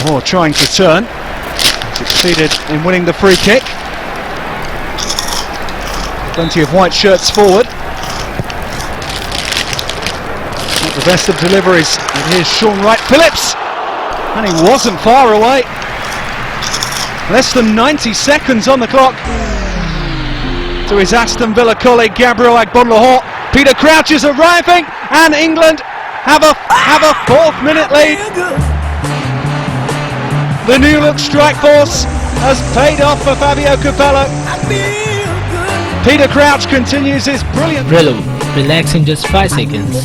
Lahore trying to turn, succeeded in winning the free kick. Plenty of white shirts forward. Not the best of deliveries, and here's Sean Wright-Phillips, and he wasn't far away. Less than 90 seconds on the clock to his Aston Villa colleague Gabriel Agbonlahor. Peter Crouch is arriving, and England have a 4th minute lead. The new look strike force has paid off for Fabio Capello. Peter Crouch continues his brilliant... RELO Relax in just 5 seconds.